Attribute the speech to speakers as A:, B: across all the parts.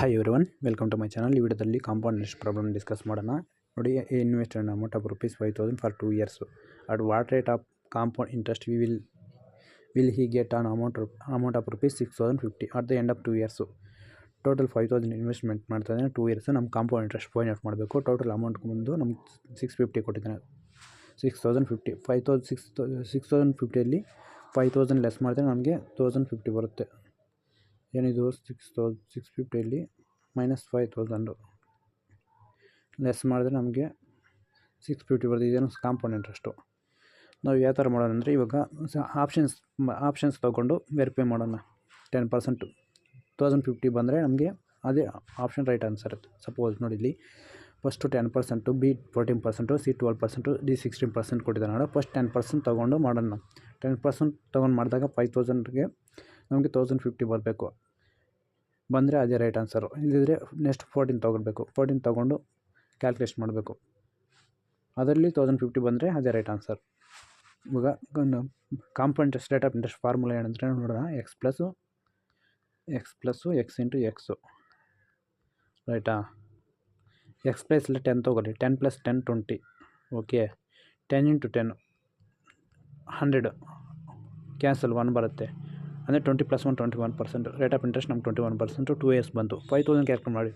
A: Hi everyone, welcome to my channel. ಈ ವಿಡಿಯೋದಲ್ಲಿ compound interest problem discuss ಮಾಡೋಣ. ನೋಡಿ, invest an amount of ₹5,000 for 2 years. At what rate of compound interest will he get an amount of ₹6,050 at the end of 2 years. Total 5,000 investment ಮಾಡ್ತಾ ಇದ್ದಾನೆ. 2 years ನಮ್ಮ compound interest find out ಮಾಡಬೇಕು. Total amount ಬಂದು ನಮ್ಗೆ 650 ಕೊಟ್ಟಿದ್ದಾನೆ. 6,050 6,050ಅಲ್ಲಿ 5,000 less ಮಾಡಿದ್ರೆ ನಮಗೆ 1,050 ಬರುತ್ತೆ. ಏನಿದು 650ಅಲ್ಲಿ -5,000 ಲೆಸ್ ಮಾಡಿದ್ರೆ ನಮಗೆ 650 ಬರುತ್ತೆ. ಇದೇನು ಕಾಂಪೌಂಡ್ ಇಂಟ್ರೆಸ್ಟು. ನಾವು ಯಾವ ಥರ ಮಾಡೋಣ ಅಂದರೆ, ಇವಾಗ ಆಪ್ಷನ್ಸ್ ತೊಗೊಂಡು ವೆರಿಫೈ ಮಾಡೋಣ. 10% 1,050 ಬಂದರೆ ನಮಗೆ ಅದೇ ಆಪ್ಷನ್ ರೈಟ್ ಆನ್ಸರ್. ಸಪೋಸ್ ನೋಡಿ, ಇಲ್ಲಿ ಫಸ್ಟು 10%, ಬಿ 14%, ಸಿ 12%, ಡಿ 16% ಕೊಟ್ಟಿದ್ದಾನೆ. ನೋಡ, ಫಸ್ಟ್ 10% ತೊಗೊಂಡು ಮಾಡೋಣ. 10% ತೊಗೊಂಡು ಮಾಡಿದಾಗ 5,000ಗೆ ನಮಗೆ 1,050 ಬರಬೇಕು. ಬಂದರೆ ಅದೇ ರೈಟ್ ಆನ್ಸರು. ಇಲ್ಲಿದ್ರೆ ನೆಕ್ಸ್ಟ್ 14 ತೊಗೊಳ್ಬೇಕು. 14 ತೊಗೊಂಡು ಕ್ಯಾಲ್ಕುಲೇಟ್ ಮಾಡಬೇಕು. ಅದರಲ್ಲಿ 1,050 ಬಂದರೆ ಅದೇ ರೈಟ್ ಆನ್ಸರ್. ಇವಾಗ compound interest rate of interest formula ಏನಂದರೆ ನೋಡೋಣ. X plus X into x, ರೈಟಾ? ಎಕ್ಸ್ ಪ್ಲೇಸಲ್ಲಿ 10 ತೊಗೊಳ್ಳಿ. 10 + 10 20. ಓಕೆ, 10 × 10 100. ಕ್ಯಾನ್ಸಲ್ 1 ಬರುತ್ತೆ. ಅಂದರೆ 20 + 1 21%. ರೇಟ್ ಆಫ್ ಇಂಟ್ರೆಸ್ಟ್ ನಮ್ಗೆ 21%. 2 years ಬಂತು. 5,000 ಕ್ಯಾಲ್ಕುಲೇಟ್ ಮಾಡಿ.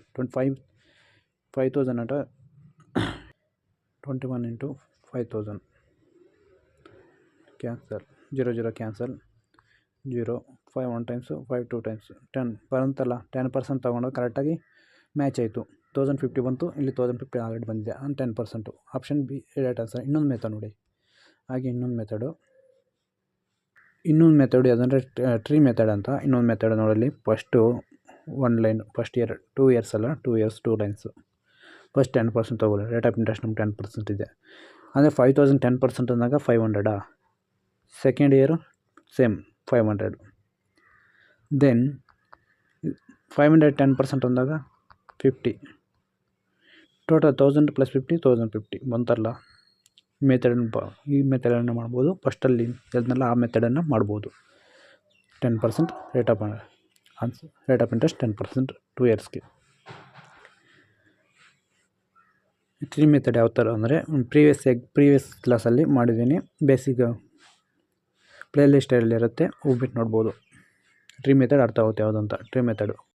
A: 5,000 ಅಂತ 21 × 5,000 ಕ್ಯಾನ್ಸಲ್. 0 ಕ್ಯಾನ್ಸಲ್. 0 5 1 ಟೈಮ್ಸು, 5 2 ಟೈಮ್ಸ್ 10 ಬರುತ್ತಲ್ಲ. 10% ತೊಗೊಂಡು ಕರೆಕ್ಟಾಗಿ ಮ್ಯಾಚ್ ಆಯಿತು. 1,050 ಬಂತು. ಇಲ್ಲಿ 1,050 ಆಲ್ರೆಡಿ ಬಂದಿದೆ. 10%. Option B right answer. ಇನ್ನೊಂದು ಮೆಥಡ್ ನೋಡಿ. ಹಾಗೆ ಇನ್ನೊಂದು ಮೆಥಡ್ ಯಾವುದಂದರೆ ಟ್ರೀ ಮೆಥಡ್ ಅಂತ. ಇನ್ನೊಂದು ಮೆಥಡ್ ನೋಡಲಿ. First 1 line, first year 2 years ಅಲ್ಲ, 2 years 2 ಲೈನ್ಸು. ಫಸ್ಟ್ 10% ತೊಗೊಳ್ಳಿ. ರೇಟ್ ಆಫ್ ಇಂಟ್ರೆಸ್ಟ್ ನಮ್ಗೆ 10% ಇದೆ. ಅಂದರೆ 5,000 10% ಅಂದಾಗ 500. Second year same 500. ದೆನ್ 500 10% ಅಂದಾಗ 50. ಟೋಟಲ್ 1,000 + 50 1,050 ಬಂತಲ್ಲ. ಈ ಮೆಥಡನ್ನು ಮಾಡ್ಬೋದು. ಫಸ್ಟಲ್ಲಿ ಹೇಳಿದ್ನಲ್ಲ, ಆ ಮೆಥಡನ್ನು ಮಾಡ್ಬೋದು. 10% ರೇಟ್ ಆಫ್ ಇಂಟ್ರೆಸ್ಟ್ 10% 2 yearsಗೆ. ಟ್ರೀ ಮೆಥಡ್ ಯಾವ ಥರ ಅಂದರೆ, ಪ್ರೀವಿಯಸ್ ಕ್ಲಾಸಲ್ಲಿ ಮಾಡಿದ್ದೀನಿ. ಬೇಸಿಕ್ ಪ್ಲೇಲಿಸ್ಟಲ್ಲಿರುತ್ತೆ, ಹೋಗ್ಬಿಟ್ಟು ನೋಡ್ಬೋದು. ಟ್ರೀ ಮೆಥಡ್ ಅರ್ಥ ಆಗುತ್ತೆ ಯಾವುದಂತ. Tree method